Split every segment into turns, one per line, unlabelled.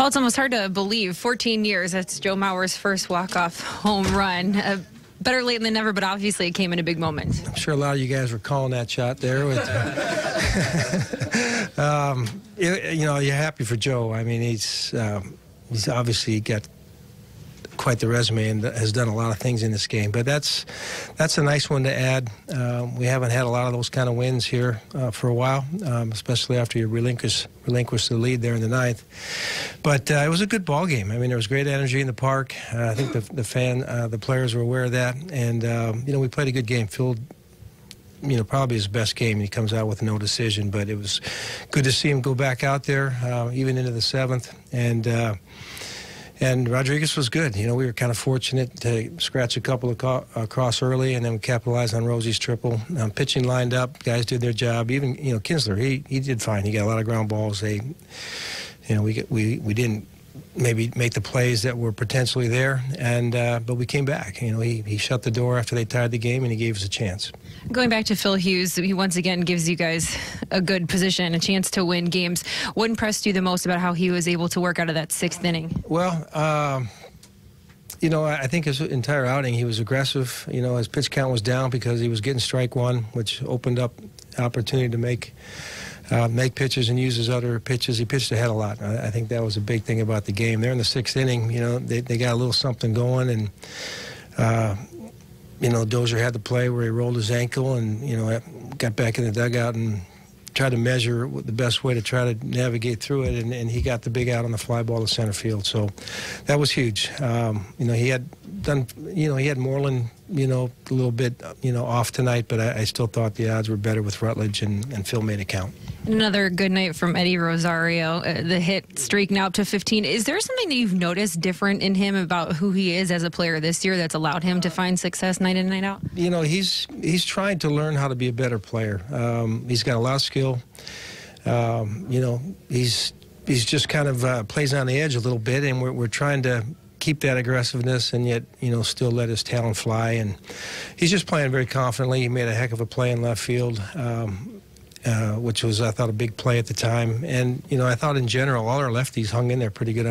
Paul, it's almost hard to believe. 14 years, that's Joe Mauer's first walk-off home run. Better late than never, but obviously it came in a big moment.
I'm sure a lot of you guys were calling that shot there. You know, you're happy for Joe. I mean, he's obviously got quite the resume and has done a lot of things in this game. But that's a nice one to add. We haven't had a lot of those kind of wins here for a while, especially after you relinquish the lead there in the ninth. But it was a good ball game. I mean, there was great energy in the park. I think the players were aware of that, and you know, we played a good game. Phil, you know, probably his best game. He comes out with no decision, but it was good to see him go back out there, even into the seventh, and Rodriguez was good. You know, we were kind of fortunate to scratch a couple across early, and then we capitalized on Rosie's triple. Pitching lined up, guys did their job. Even, you know, Kinsler, he did fine. He got a lot of ground balls. You know, we didn't maybe make the plays that were potentially there, and but we came back. You know, he shut the door after they tied the game, and he gave us a chance.
Going back to Phil Hughes, he once again gives you guys a good position, a chance to win games. What impressed you the most about how he was able to work out of that sixth inning?
Well, you know, I think his entire outing, he was aggressive. You know, his pitch count was down because he was getting strike one, which opened up opportunity to make pitches and use his other pitches. He pitched ahead a lot. I think that was a big thing about the game. They're in the sixth inning. You know, they got a little something going, and you know, Dozier had the play where he rolled his ankle and, you know, got back in the dugout and tried to measure the best way to try to navigate through it, and he got the big out on the fly ball to center field. So that was huge. You know, he had Moreland, you know, a little bit, you know, off tonight, but I still thought the odds were better with Rutledge, and Phil made it count.
Another good night from Eddie Rosario, the hit streak now up to 15. Is there something that you've noticed different in him about who he is as a player this year that's allowed him to find success night in, night out? You
know, he's trying to learn how to be a better player. He's got a lot of skill. You know, he's just kind of plays on the edge a little bit, and we're trying to keep that aggressiveness and yet, you know, still let his talent fly. And he's just playing very confidently. He made a heck of a play in left field, which was, I thought, a big play at the time. And, you know, I thought in general all our lefties hung in there pretty good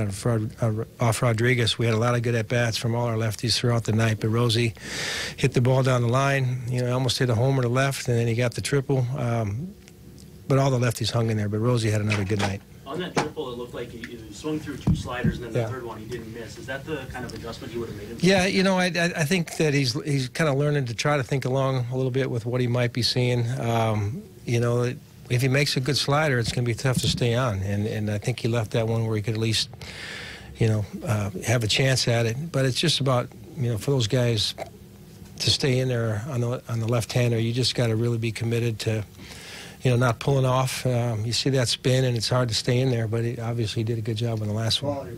off Rodriguez. We had a lot of good at-bats from all our lefties throughout the night, but Rosie hit the ball down the line. You know, almost hit a homer to left, and then he got the triple. But all the lefties hung in there, but Rosie had another good night.
On that triple, it looked like he swung through two sliders, and then the third one he didn't miss. Is that the kind of adjustment you would have made himself?
Yeah, you know, I think that he's kind of learning to try to think along a little bit with what he might be seeing. You know, if he makes a good slider, it's going to be tough to stay on, and I think he left that one where he could at least, you know, have a chance at it. But it's just about, you know, for those guys to stay in there on the left-hander, you just got to really be committed to, you know, not pulling off. You see that spin, and it's hard to stay in there, but he obviously did a good job on the last one.